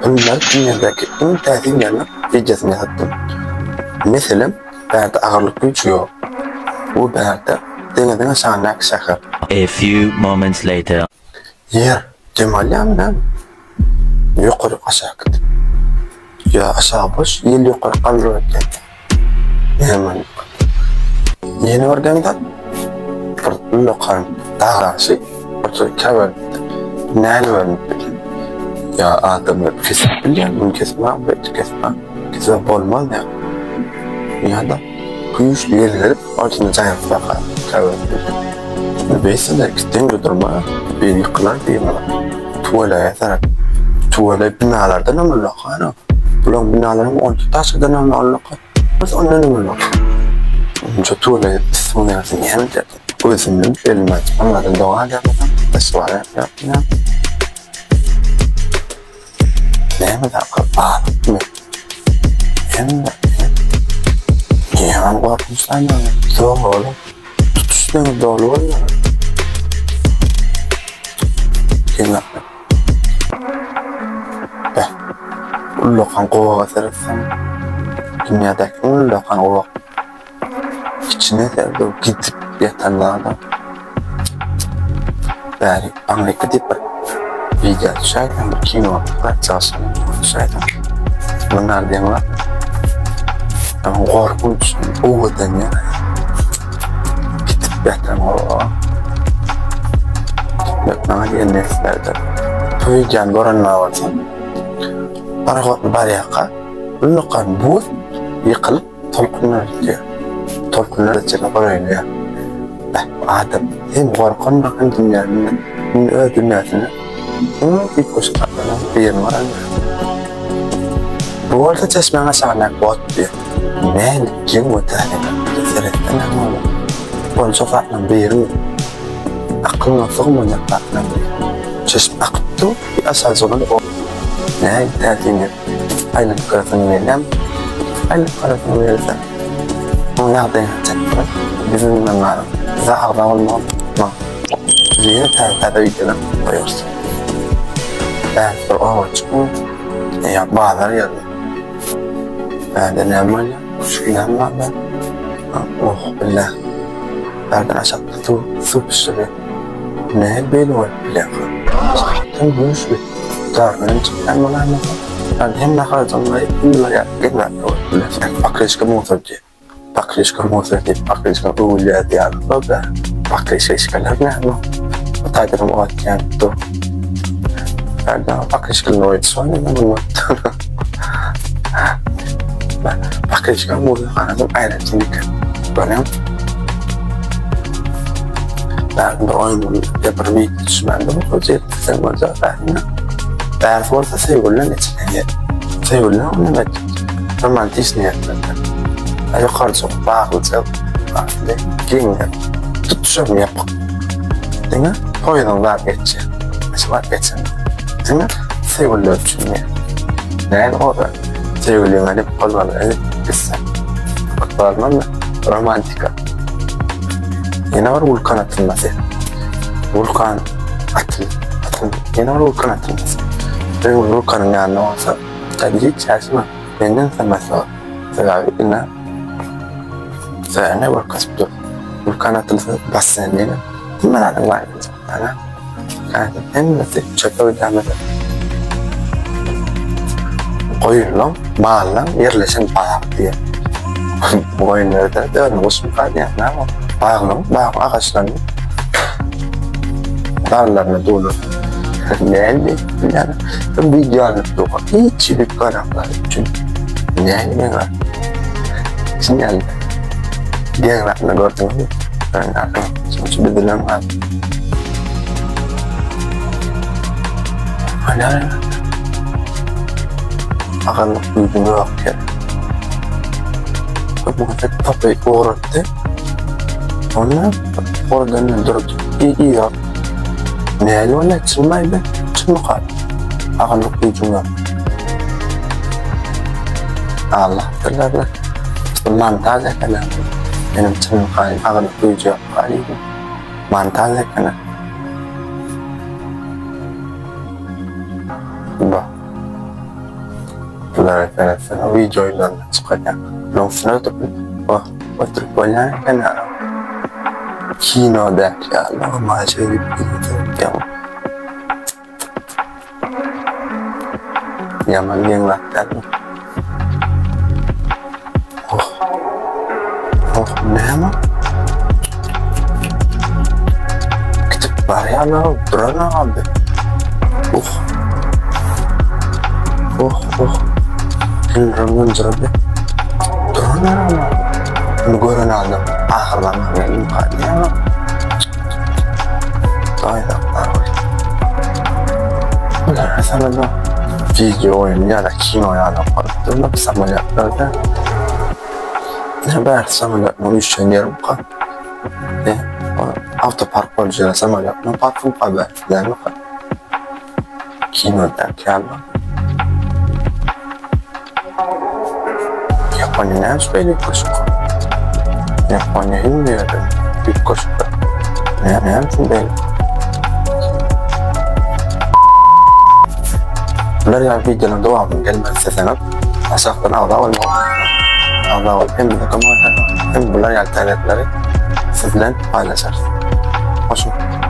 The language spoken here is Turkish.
Bunlar dünyadaki en təsir gələn videosunu yaratdım. Mesela, bərdə ağırlık gücü yok. Bu bərdə denizin aşağıdaki şəhər. A few moments later. Yer, demalıyam ben. Yukarı aşağı gittim. Ya aşağı boş, yer yukarı kaldırıp geldi. Hemen yeni organda bir lokan dağrası, bir kavel, nel vermiş. Ya adamı kesip bilen, bunu kesmem, kesmem olmaz ya. Ya da kuyuşlu yerleri ortasında cayıp bakar, kavel. Beysinde gittiğin durma, bir yıkılan değil mi? Tuvalaya taraf. Tuvalaya binalardan ama lokan. Bulan binaların 12 taşıdan ama lokan. Biz ondan ama lokan. Önce tuvalaya ismini yazın yani de. Özümün elime onların doğal yapmadan taşıvara yapmadan. Ne mi daha bağlı mı? Hem de yani korkmuşlar mı? Doğru. Tutuşlarına doğru oluyor. Gel lan. Be. Lokan kovağa sarılsam. Dünyadaki lokan kovağa. İçine de gidip yatanlardan. Bari Amerika deyip video düşerken bir kino çalışanı düşerken. Bunlar diyorlar. Ama korkunç, oğudan ya. Gidip yatan o. Bana diyen nesillerde. Töygen boranlar varsa. Bari yaka. Lokan buz yıkılıp tolkunlar diyor. Tolkunlar içine koyuyor ya. Adam hem korkan bakın dünyanın dünyasına bir koşullarına bir yerim var. Bu arada çeşmeğe aşağıdan bot diyor. Ne kim o tane cesaretten ama bu sokaktan bir yerim aklına sokmayan baktan çeşme akıttı bir aşağı zorunda o ne tertini aynen karasını verelim aynen karasını verirsen o nerede yapacak bizim memlerim zahırda olmam yine tertede videodan koyuyorsun ben bir oğuçum ya bağlar yazdı ben de ne var ya şükürlen var ben oh billah berden aşağıda su pişiriyor ne belli var billah tam bu şu darbenin çıkan olan mı ben hem ne kadar canlı billah ya billah bakışka motor diye bakışka motor diye bakışka uğurluya diye baba bakışka işgaller ne ama taydarım o atken tu berden bakışka noyut sonra ne bunu bakışka motor anladım ayrıcılık benim ben de oyunu yapırmayı düşünmedim o ciddi sen var zaten eğer varsa sevgililer içine sevgililer onu ne romantik niyetlerden yukarı çok bağlıca aslında giyinler tutuşum yapıp değil mi? Oyunun vazgeçeceğim mesela vazgeçeceğim değil mi? Sevgililer için ne? Yani o da sevgililer edip kolmaları edip gitsen kutlarman da romantika yine var vulkan atılması vulkan yine var vulkan atılması ve vulkanın yanına olsa tabii hiç yaşama benden sanması var sebebi yine ne var kasıptır vulkan atılsa bassenliğine bunlardan var yani hem de çöpe ödemede koyulan bağlan yerleşen bağ diye bu oyunlarda da olsun kadar ne var bağ ağaçlarını dağlarına dolu yani video anlattı hiç bir karakter için ne var sinyal dia nak negara tu kan sudah dalam ada akan lebih waktu bukan tapi orang tu ona oradan durdu iyi ya ne öyle çıkmayı ben çıkmak akan lebih juga Allah terlalu mantal ya kan benim canım kayın akan duyacak kali mantal ya kan Sonra videolardan çıkacak. Lafını oturup oynarken kinodaki normal şey gibi bir yaman yenglatlar. Ne ama? Gidip var ya lan, duran abi. Bilmiyorum abi. Duran ama. Bunu gören adam ahırlamak benim hadi ya. Dayanaklar var. Bunlar sana da video oyunu ya da kino ya da farklı samolyotlarda ne var samolyotla üşeniyorum kan. Avtopark olacak samolyotla parfüm haberler mi kan? Kinoda kârlar. Japonya ne söyleyeyim koşuk? Japonya hem de bir koşuk. Ne söyleyeyim? Bunlar videonun devamı gelmezse sanat aşağıdan Allah hem de kamuoyu hem bunlar alternatifleri sizden paylaşır. Hoşçakalın.